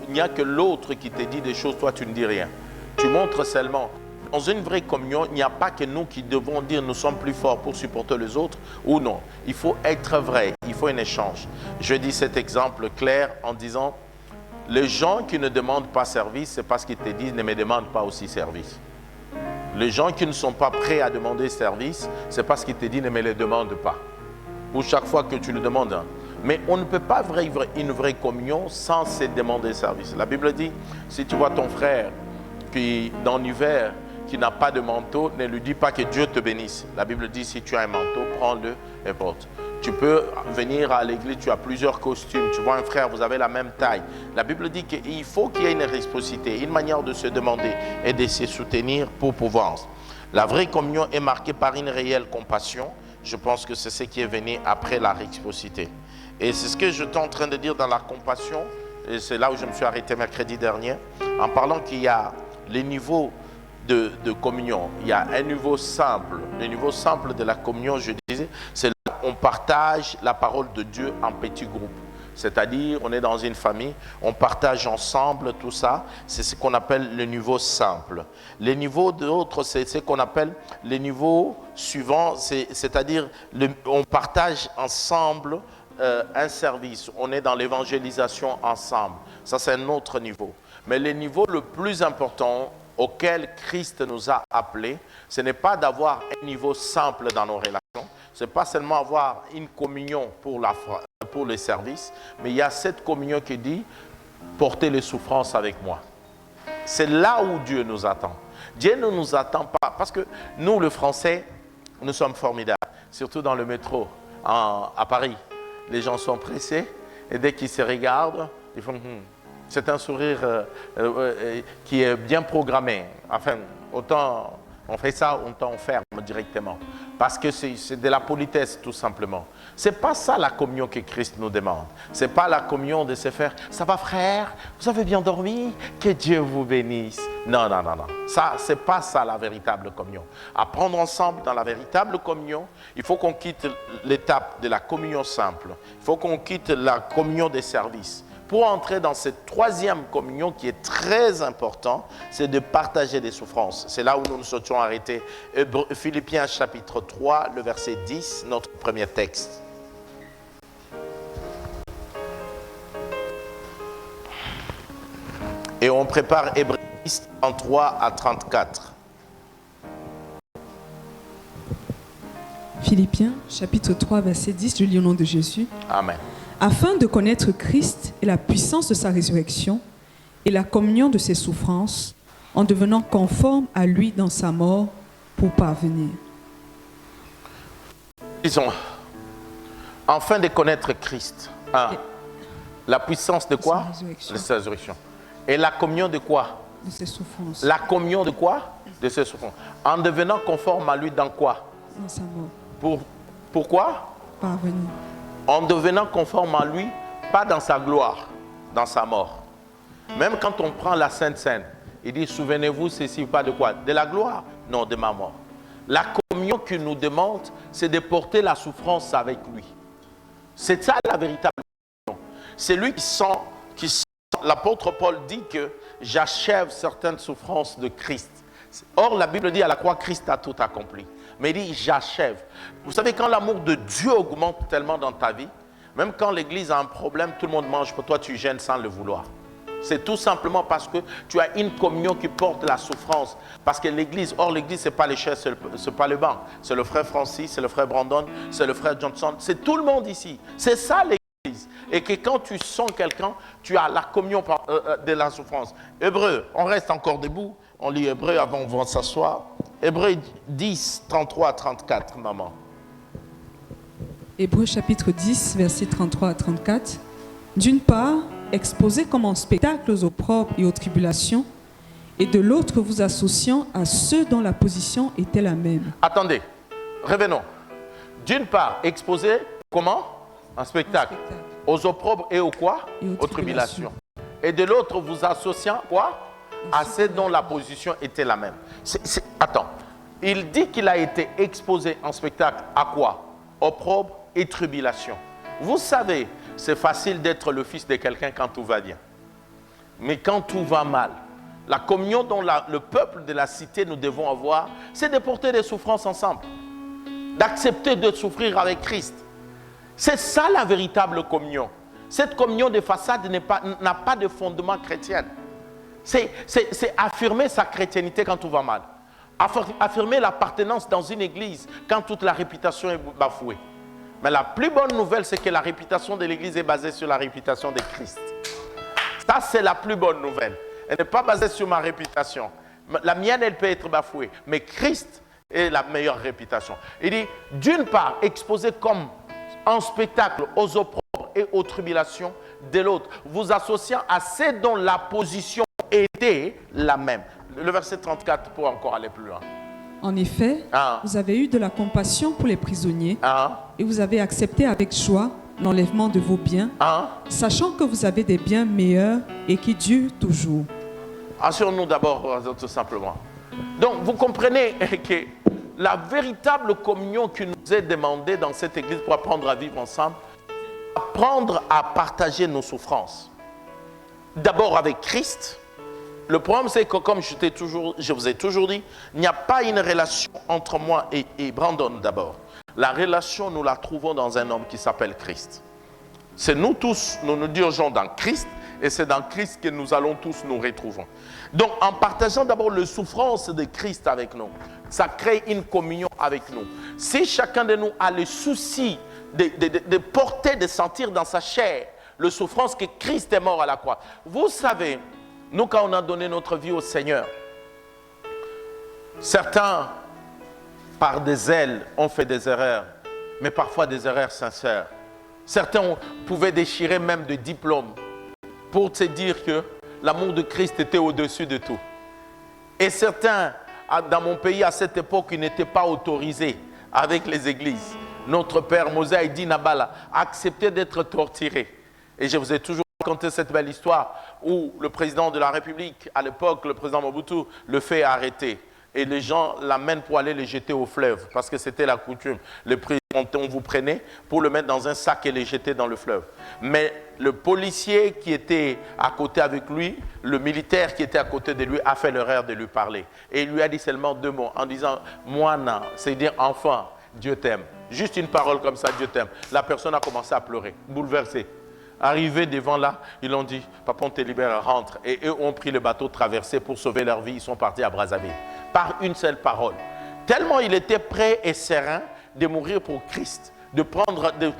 il n'y a que l'autre qui te dit des choses, toi tu ne dis rien. Tu montres seulement. Dans une vraie communion, il n'y a pas que nous qui devons dire nous sommes plus forts pour supporter les autres ou non. Il faut être vrai, il faut un échange. Je dis cet exemple clair en disant, les gens qui ne demandent pas service, c'est parce qu'ils te disent ne me demandent pas aussi service. Les gens qui ne sont pas prêts à demander service, c'est parce qu'ils te disent ne me le demande pas. Pour chaque fois que tu le demandes. Hein. Mais on ne peut pas vivre une vraie communion sans se demander service. La Bible dit, si tu vois ton frère qui, dans l'hiver, qui n'a pas de manteau, ne lui dis pas que Dieu te bénisse. La Bible dit, si tu as un manteau, prends-le et porte. Tu peux venir à l'église, tu as plusieurs costumes, tu vois un frère, vous avez la même taille. La Bible dit qu'il faut qu'il y ait une réciprocité, une manière de se demander et de se soutenir pour pouvoir. La vraie communion est marquée par une réelle compassion. Je pense que c'est ce qui est venu après la réciprocité. Et c'est ce que je suis en train de dire dans la compassion, et c'est là où je me suis arrêté mercredi dernier, en parlant qu'il y a les niveaux de communion. Il y a un niveau simple. Le niveau simple de la communion, je disais, c'est là où on partage la parole de Dieu en petits groupes. C'est-à-dire, on est dans une famille, on partage ensemble tout ça. C'est ce qu'on appelle le niveau simple. Les niveaux d'autres, c'est ce qu'on appelle les niveaux suivants, c'est-à-dire, on partage ensemble un service. On est dans l'évangélisation ensemble. Ça, c'est un autre niveau. Mais le niveau le plus important auquel Christ nous a appelés, ce n'est pas d'avoir un niveau simple dans nos relations, ce n'est pas seulement avoir une communion pour les services, mais il y a cette communion qui dit « portez les souffrances avec moi ». C'est là où Dieu nous attend. Dieu ne nous attend pas, parce que nous, les Français, nous sommes formidables, surtout dans le métro, à Paris. Les gens sont pressés, et dès qu'ils se regardent, ils font « c'est un sourire qui est bien programmé. Enfin, autant on fait ça, autant on ferme directement. Parce que c'est de la politesse, tout simplement. Ce n'est pas ça la communion que Christ nous demande. Ce n'est pas la communion de se faire « ça va frère, vous avez bien dormi, que Dieu vous bénisse ». Non, non, non, non. Ça, ce n'est pas ça la véritable communion. À prendre ensemble dans la véritable communion, il faut qu'on quitte l'étape de la communion simple. Il faut qu'on quitte la communion des services. Pour entrer dans cette troisième communion qui est très important, c'est de partager des souffrances. C'est là où nous nous sommes arrêtés. Philippiens chapitre 3, le verset 10, notre premier texte. Et on prépare Hébreux 10, 33 à 34. Philippiens chapitre 3, verset 10, je lis au nom de Jésus. Amen. Afin de connaître Christ et la puissance de sa résurrection et la communion de ses souffrances, en devenant conforme à lui dans sa mort pour parvenir. Disons, afin de connaître Christ, la puissance de quoi? De sa résurrection. Et la communion de quoi? De ses souffrances. La communion de quoi? De ses souffrances. En devenant conforme à lui dans quoi? Dans sa mort. Pourquoi? Parvenir. En devenant conforme à lui, pas dans sa gloire, dans sa mort. Même quand on prend la Sainte Seine, il dit, souvenez-vous, ceci pas de quoi? De la gloire? Non, de ma mort. La communion qu'il nous demande, c'est de porter la souffrance avec lui. C'est ça la véritable communion. C'est lui qui sent, l'apôtre Paul dit que j'achève certaines souffrances de Christ. Or, la Bible dit à la croix, Christ a tout accompli. Mais il dit, j'achève. Vous savez, quand l'amour de Dieu augmente tellement dans ta vie, même quand l'église a un problème, tout le monde mange pour toi, tu gênes sans le vouloir. C'est tout simplement parce que tu as une communion qui porte la souffrance. Parce que l'église, l'église, ce n'est pas les chaises, ce n'est pas le banc. C'est le frère Francis, c'est le frère Brandon, c'est le frère Johnson. C'est tout le monde ici. C'est ça l'église. Et que quand tu sens quelqu'un, tu as la communion de la souffrance. Hébreux, on reste encore debout. On lit Hébreux avant, on va s'asseoir. Hébreux 10, 33 à 34, maman. Hébreux chapitre 10, versets 33 à 34. D'une part, exposé comme en spectacle aux opprobres et aux tribulations, et de l'autre vous associant à ceux dont la position était la même. Attendez, revenons. D'une part, exposé comment? En spectacle. Aux opprobres et aux quoi? Et aux tribulations. Et de l'autre vous associant quoi? À ceux dont la position était la même. Attends, il dit qu'il a été exposé en spectacle à quoi? Opprobre et tribulation. Vous savez, c'est facile d'être le fils de quelqu'un quand tout va bien. Mais quand tout va mal, la communion dont le peuple de la cité nous devons avoir, c'est de porter des souffrances ensemble, d'accepter de souffrir avec Christ. C'est ça la véritable communion. Cette communion de façade n'a pas de fondement chrétien. C'est affirmer sa chrétienté quand tout va mal. Affirmer l'appartenance dans une église quand toute la réputation est bafouée. Mais la plus bonne nouvelle, c'est que la réputation de l'église est basée sur la réputation de Christ. Ça, c'est la plus bonne nouvelle. Elle n'est pas basée sur ma réputation. La mienne, elle peut être bafouée. Mais Christ est la meilleure réputation. Il dit, d'une part, exposé comme un spectacle aux opprobres et aux tribulations, de l'autre, vous associant à ceux dont la position était la même. Le verset 34 pour encore aller plus loin. En effet, vous avez eu de la compassion pour les prisonniers et vous avez accepté avec joie l'enlèvement de vos biens, sachant que vous avez des biens meilleurs et qui durent toujours. Assurons-nous d'abord, tout simplement. Donc, vous comprenez que la véritable communion qui nous est demandée dans cette église pour apprendre à vivre ensemble, apprendre à partager nos souffrances. D'abord avec Christ. Le problème, c'est que comme je vous ai toujours dit, il n'y a pas une relation entre moi et Brandon d'abord. La relation, nous la trouvons dans un homme qui s'appelle Christ. C'est nous tous, nous nous dirigeons dans Christ, et c'est dans Christ que nous allons tous nous retrouver. Donc, en partageant d'abord les souffrances de Christ avec nous, ça crée une communion avec nous. Si chacun de nous a le souci de porter, de sentir dans sa chair le souffrance que Christ est mort à la croix. Vous savez, nous, quand on a donné notre vie au Seigneur, certains, par des ailes, ont fait des erreurs, mais parfois des erreurs sincères. Certains pouvaient déchirer même des diplômes pour te dire que l'amour de Christ était au-dessus de tout. Et certains, dans mon pays, à cette époque, ils n'étaient pas autorisés avec les églises. Notre père Mosaïdi Nabala acceptait d'être torturé. Et je vous ai toujours raconté cette belle histoire où le président de la République, à l'époque, le président Mobutu, le fait arrêter. Et les gens l'amènent pour aller le jeter au fleuve, parce que c'était la coutume. On vous prenait pour le mettre dans un sac et le jeter dans le fleuve. Mais le policier qui était à côté avec lui, le militaire qui était à côté de lui, a fait l'erreur de lui parler. Et il lui a dit seulement 2 mots, en disant « Moana », c'est-à-dire « enfant, Dieu t'aime ». Juste une parole comme ça, Dieu t'aime. La personne a commencé à pleurer, bouleversée. Arrivés devant là, ils ont dit « Papa, on te libère, rentre ». Et eux ont pris le bateau traversé pour sauver leur vie. Ils sont partis à Brazzaville. Par une seule parole. Tellement il était prêt et serein de mourir pour Christ, de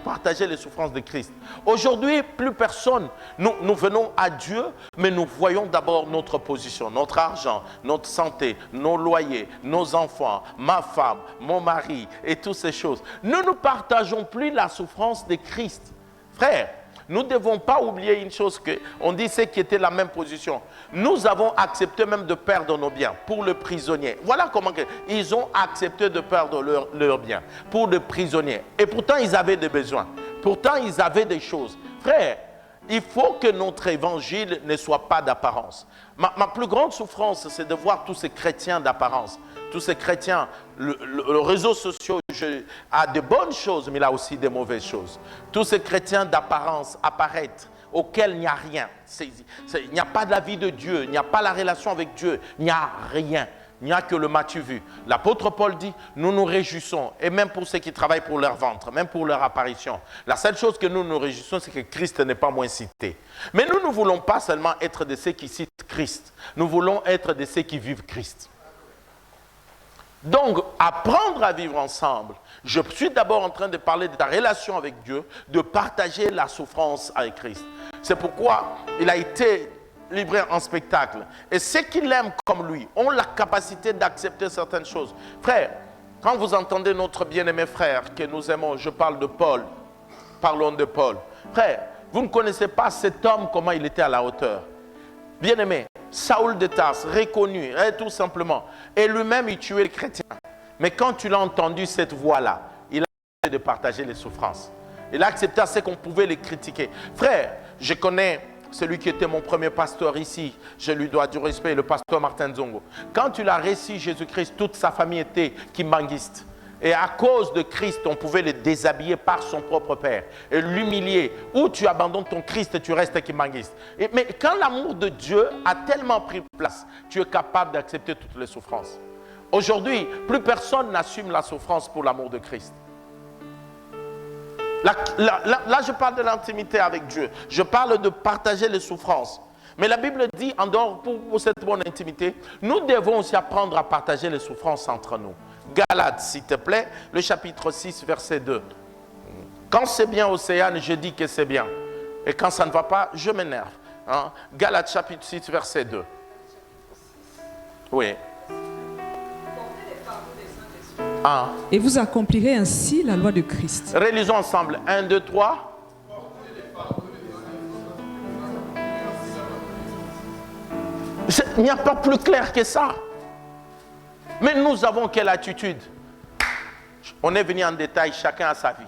partager les souffrances de Christ. Aujourd'hui, plus personne. Nous venons à Dieu, mais nous voyons d'abord notre position, notre argent, notre santé, nos loyers, nos enfants, ma femme, mon mari et toutes ces choses. Nous ne partageons plus la souffrance de Christ. Frère, nous ne devons pas oublier une chose qu'on dit, c'est qui était la même position. Nous avons accepté même de perdre nos biens pour le prisonnier. Voilà comment ils ont accepté de perdre leurs biens pour le prisonnier. Et pourtant, ils avaient des besoins. Pourtant, ils avaient des choses. Frère, il faut que notre évangile ne soit pas d'apparence. Ma plus grande souffrance, c'est de voir tous ces chrétiens d'apparence. Tous ces chrétiens, le réseau social a de bonnes choses, mais il a aussi de mauvaises choses. Tous ces chrétiens d'apparence apparaître, auxquels il n'y a rien. Il n'y a pas de la vie de Dieu, il n'y a pas la relation avec Dieu, il n'y a rien. Il n'y a que le m'as-tu vu. L'apôtre Paul dit, nous nous réjouissons, et même pour ceux qui travaillent pour leur ventre, même pour leur apparition. La seule chose que nous nous réjouissons, c'est que Christ n'est pas moins cité. Mais nous ne voulons pas seulement être de ceux qui citent Christ, nous voulons être de ceux qui vivent Christ. Donc, apprendre à vivre ensemble, je suis d'abord en train de parler de ta relation avec Dieu, de partager la souffrance avec Christ. C'est pourquoi il a été livré en spectacle. Et ceux qui l'aiment comme lui ont la capacité d'accepter certaines choses. Frère, quand vous entendez notre bien-aimé frère que nous aimons, je parle de Paul, parlons de Paul. Frère, vous ne connaissez pas cet homme, comment il était à la hauteur. Bien-aimé, Saoul de Tarse, reconnu, tout simplement. Et lui-même, il tuait les chrétiens. Mais quand tu l'as entendu, cette voix-là, il a accepté de partager les souffrances. Il a accepté à ce qu'on pouvait les critiquer. Frère, je connais celui qui était mon premier pasteur ici, je lui dois du respect, le pasteur Martin Zongo. Quand tu l'as reçu, Jésus-Christ, toute sa famille était kimbanguiste. Et à cause de Christ, on pouvait le déshabiller par son propre Père et l'humilier. Ou tu abandonnes ton Christ et tu restes Kimangiste. Mais quand l'amour de Dieu a tellement pris place, tu es capable d'accepter toutes les souffrances. Aujourd'hui, plus personne n'assume la souffrance pour l'amour de Christ. Là, je parle de l'intimité avec Dieu. Je parle de partager les souffrances. Mais la Bible dit, en dehors pour cette bonne intimité, nous devons aussi apprendre à partager les souffrances entre nous. Galates, s'il te plaît, le chapitre 6, verset 2. Quand c'est bien, Océane, je dis que c'est bien. Et quand ça ne va pas, je m'énerve. Hein? Galates, chapitre 6, verset 2. Oui. Ah. Et vous accomplirez ainsi la loi de Christ. Relisons ensemble. 1, 2, 3. Il n'y a pas plus clair que ça. Mais nous avons quelle attitude? On est venu en détail, chacun a sa vie.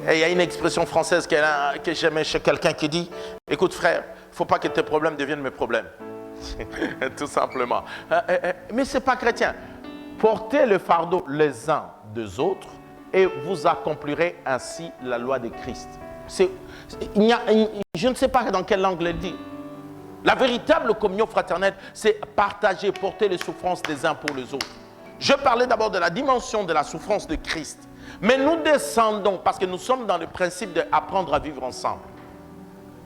Et il y a une expression française que j'aimais chez quelqu'un qui dit, écoute frère, il ne faut pas que tes problèmes deviennent mes problèmes. Tout simplement. Mais ce n'est pas chrétien. Portez le fardeau les uns des autres et vous accomplirez ainsi la loi de Christ. Je ne sais pas dans quelle langue il dit. La véritable communion fraternelle, c'est partager, porter les souffrances des uns pour les autres. Je parlais d'abord de la dimension de la souffrance de Christ. Mais nous descendons, parce que nous sommes dans le principe d'apprendre à vivre ensemble.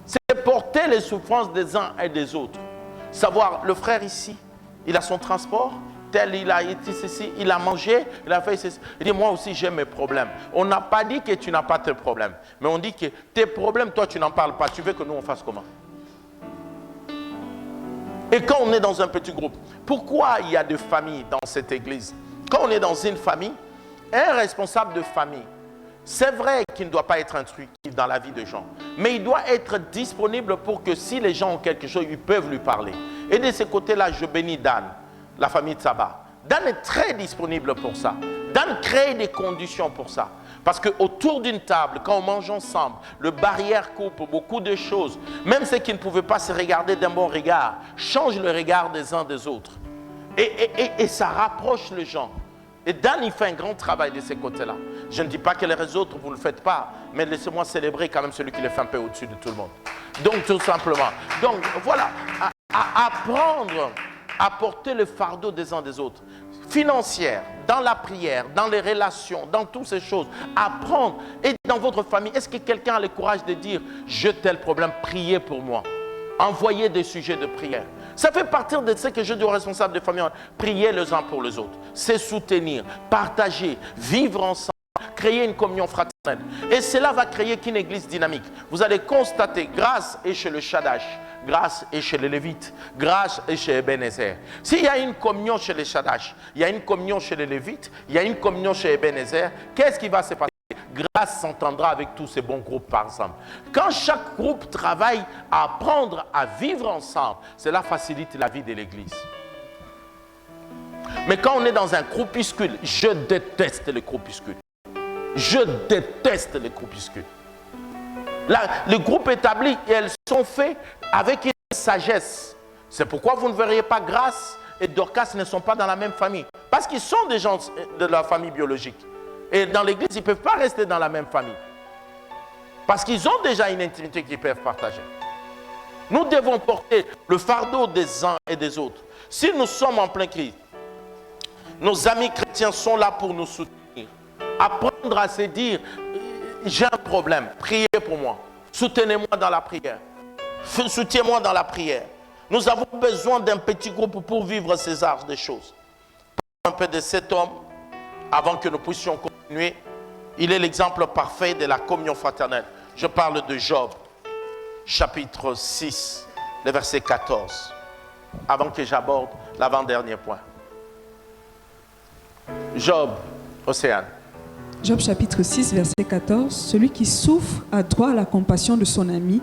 C'est porter les souffrances des uns et des autres. Savoir, le frère ici, il a son transport, tel il a été ceci, il a mangé, il a fait ceci. Il dit, moi aussi j'ai mes problèmes. On n'a pas dit que tu n'as pas tes problèmes. Mais on dit que tes problèmes, toi tu n'en parles pas. Tu veux que nous on fasse comment? Et quand on est dans un petit groupe, pourquoi il y a des familles dans cette église? Quand on est dans une famille, un responsable de famille, c'est vrai qu'il ne doit pas être intrusif dans la vie des gens, mais il doit être disponible pour que si les gens ont quelque chose, ils peuvent lui parler. Et de ce côté-là, je bénis Dan, la famille de Saba. Dan est très disponible pour ça. Dan crée des conditions pour ça. Parce qu'autour d'une table, quand on mange ensemble, le barrière coupe beaucoup de choses. Même ceux qui ne pouvaient pas se regarder d'un bon regard, changent le regard des uns des autres. Et ça rapproche les gens. Et Dan, il fait un grand travail de ces côtés-là. Je ne dis pas que les autres, vous ne le faites pas, mais laissez-moi célébrer quand même celui qui le fait un peu au-dessus de tout le monde. Donc, tout simplement. Donc, voilà, à apprendre à porter le fardeau des uns des autres. Financière, dans la prière, dans les relations, dans toutes ces choses. Apprendre. Et dans votre famille, est-ce que quelqu'un a le courage de dire « j'ai tel problème, priez pour moi ». Envoyez des sujets de prière. Ça fait partie de ce que je dis aux responsables de famille. Priez les uns pour les autres. C'est soutenir, partager, vivre ensemble, créer une communion fraternelle. Et cela va créer qu'une église dynamique. Vous allez constater, grâce est chez le Shadash, grâce est chez les Lévites, grâce est chez Ebenezer. S'il y a une communion chez les Shadash, il y a une communion chez les Lévites, il y a une communion chez Ebenezer, qu'est-ce qui va se passer? Grâce s'entendra avec tous ces bons groupes ensemble. Quand chaque groupe travaille à apprendre à vivre ensemble, cela facilite la vie de l'église. Mais quand on est dans un groupuscule, je déteste les groupuscules. Je déteste les groupuscules. Là, les groupes établis, elles sont faits avec une sagesse. C'est pourquoi vous ne verriez pas Grâce et Dorcas ne sont pas dans la même famille. Parce qu'ils sont des gens de la famille biologique. Et dans l'église, ils ne peuvent pas rester dans la même famille. Parce qu'ils ont déjà une intimité qu'ils peuvent partager. Nous devons porter le fardeau des uns et des autres. Si nous sommes en plein crise, nos amis chrétiens sont là pour nous soutenir. Apprendre à se dire, j'ai un problème, priez pour moi. Soutenez-moi dans la prière. Soutiens-moi dans la prière. Nous avons besoin d'un petit groupe pour vivre ces arts des choses. Un peu de cet homme, avant que nous puissions continuer, il est l'exemple parfait de la communion fraternelle. Je parle de Job, chapitre 6, le verset 14, avant que j'aborde l'avant-dernier point. Job, Océane. Job chapitre 6, verset 14. Celui qui souffre a droit à la compassion de son ami,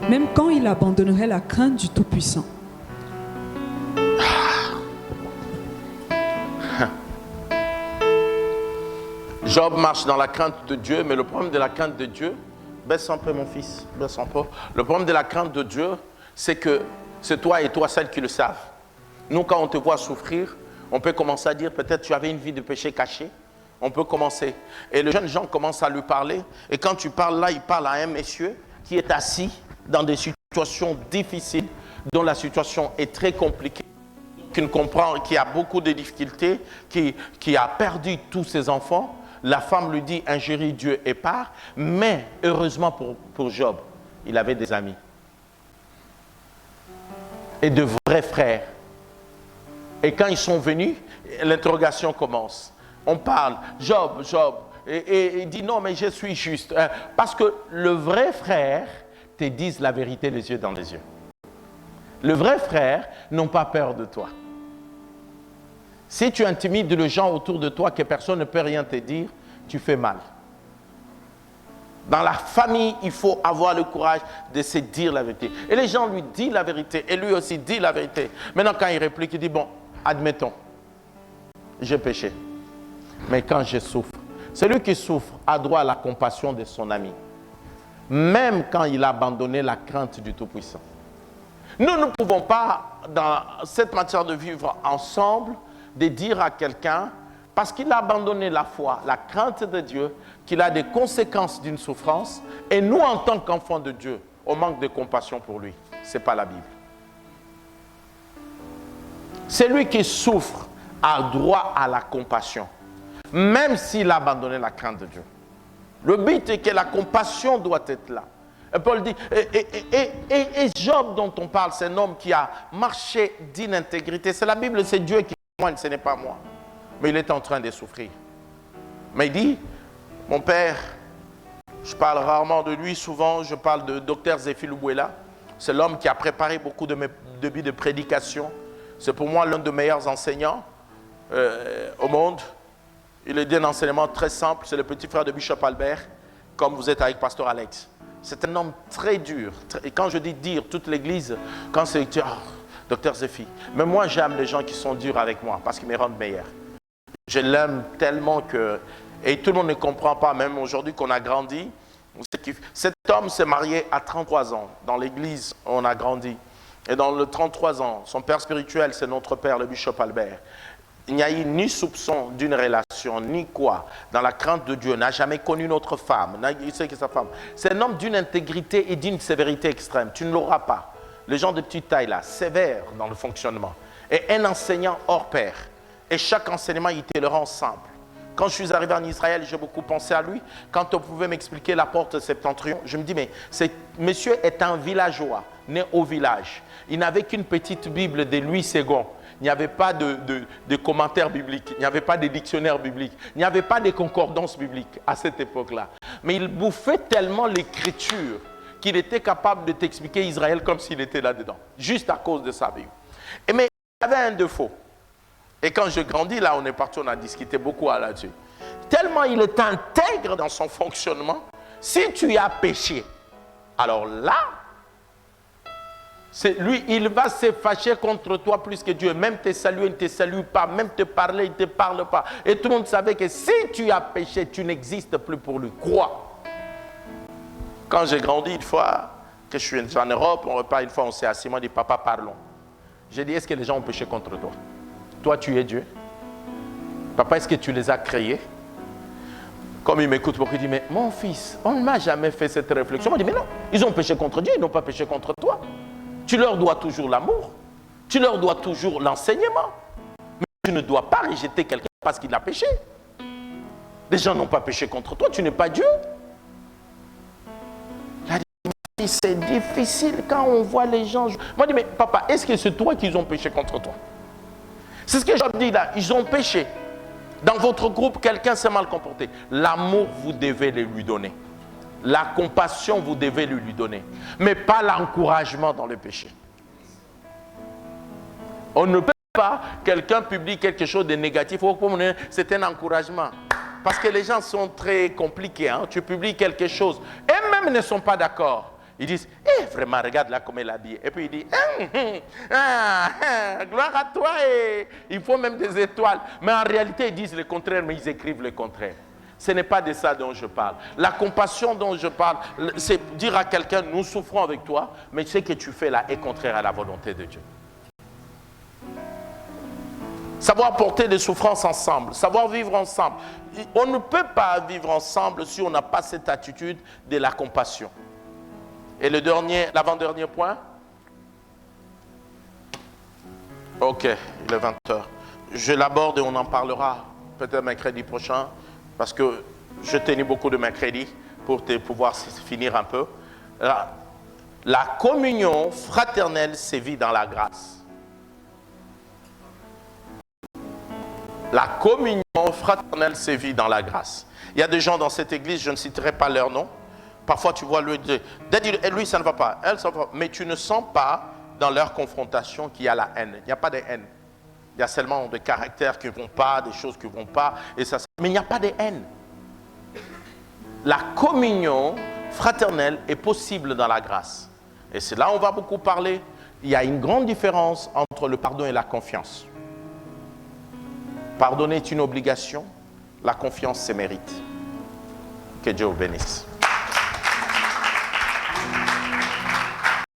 même quand il abandonnerait la crainte du Tout-Puissant. Job marche dans la crainte de Dieu, mais le problème de la crainte de Dieu, baisse un peu mon fils, baisse un peu. Le problème de la crainte de Dieu, c'est que c'est toi et toi seuls qui le savent. Nous, quand on te voit souffrir, On peut commencer à dire, peut-être tu avais une vie de péché caché. On peut commencer. Et le jeune Jean commence à lui parler. Et quand tu parles là, il parle à un monsieur qui est assis dans des situations difficiles, dont la situation est très compliquée, qui ne comprend, qui a beaucoup de difficultés, qui a perdu tous ses enfants. La femme lui dit, injurier Dieu et part. Mais heureusement pour Job, il avait des amis. Et de vrais frères. Et quand ils sont venus, l'interrogation commence. On parle, Job, et il dit non, mais je suis juste. Parce que le vrai frère te dise la vérité les yeux dans les yeux. Le vrai frère n'a pas peur de toi. Si tu intimides les gens autour de toi, que personne ne peut rien te dire, tu fais mal. Dans la famille, il faut avoir le courage de se dire la vérité. Et les gens lui disent la vérité, et lui aussi dit la vérité. Maintenant, quand il réplique, il dit, bon, admettons, j'ai péché. Mais quand je souffre, celui qui souffre a droit à la compassion de son ami. Même quand il a abandonné la crainte du Tout-Puissant. Nous ne pouvons pas, dans cette matière de vivre ensemble, de dire à quelqu'un, parce qu'il a abandonné la foi, la crainte de Dieu, qu'il a des conséquences d'une souffrance, et nous, en tant qu'enfants de Dieu, on manque de compassion pour lui. Ce n'est pas la Bible. Celui qui souffre a droit à la compassion, même s'il a abandonné la crainte de Dieu. Le but est que la compassion doit être là. Et Paul dit, et Job dont on parle, c'est un homme qui a marché d'inintégrité. C'est la Bible, c'est Dieu qui témoigne, ce n'est pas moi. Mais il est en train de souffrir. Mais il dit, mon père, je parle rarement de lui, souvent je parle de Dr Zéphie Loubuela. C'est l'homme qui a préparé beaucoup de mes débuts de prédication. C'est pour moi l'un des meilleurs enseignants au monde. Il est d'un enseignement très simple. C'est le petit frère de Bishop Albert, comme vous êtes avec Pasteur Alex. C'est un homme très dur. Et quand je dis dire, toute l'église, quand c'est Dr Zéphie. Mais moi, j'aime les gens qui sont durs avec moi parce qu'ils me rendent meilleur. Je l'aime tellement que... Et tout le monde ne comprend pas, même aujourd'hui qu'on a grandi. Cet homme s'est marié à 33 ans. Dans l'église, on a grandi. Et dans le 33 ans, son père spirituel, c'est notre père, le Bishop Albert. Il n'y a eu ni soupçon d'une relation, ni quoi. Dans la crainte de Dieu, n'a jamais connu notre femme. Il sait que sa femme. C'est un homme d'une intégrité et d'une sévérité extrême. Tu ne l'auras pas. Les gens de petite taille là, sévères dans le fonctionnement. Et un enseignant hors pair. Et chaque enseignement, il te le rend simple. Quand je suis arrivé en Israël, j'ai beaucoup pensé à lui. Quand on pouvait m'expliquer la porte septentrion, je me dis, mais ce monsieur est un villageois, né au village. Il n'avait qu'une petite Bible de Louis II. Il n'y avait pas de commentaires bibliques, il n'y avait pas de dictionnaire biblique, il n'y avait pas de concordance biblique à cette époque-là. Mais il bouffait tellement l'écriture qu'il était capable de t'expliquer Israël comme s'il était là-dedans, juste à cause de sa Bible. Mais il avait un défaut. Et quand je grandis, là, on est parti, on a discuté beaucoup là-dessus. Tellement il est intègre dans son fonctionnement, si tu as péché, alors là, lui, il va se fâcher contre toi plus que Dieu. Même te saluer, il ne te salue pas. Même te parler, il ne te parle pas. Et tout le monde savait que si tu as péché, tu n'existes plus pour lui. Crois. Quand j'ai grandi une fois, que je suis en Europe, on repart une fois, on s'est assis, on dit, papa, parlons. J'ai dit, est-ce que les gens ont péché contre toi? Toi, tu es Dieu. Papa, est-ce que tu les as créés? Comme il m'écoute beaucoup, il dit, mais mon fils, on ne m'a jamais fait cette réflexion. On dit, mais non, ils ont péché contre Dieu, ils n'ont pas péché contre toi. Tu leur dois toujours l'amour. Tu leur dois toujours l'enseignement. Mais tu ne dois pas rejeter quelqu'un parce qu'il a péché. Les gens n'ont pas péché contre toi, tu n'es pas Dieu. C'est difficile quand on voit les gens. Moi, je dis, mais papa, est-ce que c'est toi qu'ils ont péché contre toi? C'est ce que Job dit là, ils ont péché. Dans votre groupe, quelqu'un s'est mal comporté. L'amour, vous devez le lui donner. La compassion, vous devez lui donner. Mais pas l'encouragement dans le péché. On ne peut pas, quelqu'un publie quelque chose de négatif, c'est un encouragement. Parce que les gens sont très compliqués. Hein? Tu publies quelque chose, et même ne sont pas d'accord. Ils disent, vraiment, regarde là comme elle est habillée. Et puis il dit, gloire à toi. Et il faut même des étoiles. Mais en réalité, ils disent le contraire, mais ils écrivent le contraire. Ce n'est pas de ça dont je parle. La compassion dont je parle, c'est dire à quelqu'un, nous souffrons avec toi, mais ce que tu fais là est contraire à la volonté de Dieu. savoir porter des souffrances ensemble, savoir vivre ensemble. On ne peut pas vivre ensemble si on n'a pas cette attitude de la compassion. Et l'avant-dernier point. Ok, il est 20h. Je l'aborde et on en parlera peut-être mercredi prochain, parce que je tenais beaucoup de mercredi pour pouvoir finir un peu. La communion fraternelle sévit dans la grâce. La communion fraternelle sévit dans la grâce. Il y a des gens dans cette église, je ne citerai pas leur nom. Parfois tu vois lui ça ne va pas, elle ça va pas. Mais tu ne sens pas dans leur confrontation qu'il y a la haine. Il n'y a pas de haine. Il y a seulement des caractères qui ne vont pas, des choses qui ne vont pas. Mais il n'y a pas de haine. La communion fraternelle est possible dans la grâce. Et c'est là où on va beaucoup parler. Il y a une grande différence entre le pardon et la confiance. Pardonner est une obligation, la confiance, c'est mérite. Que Dieu vous bénisse.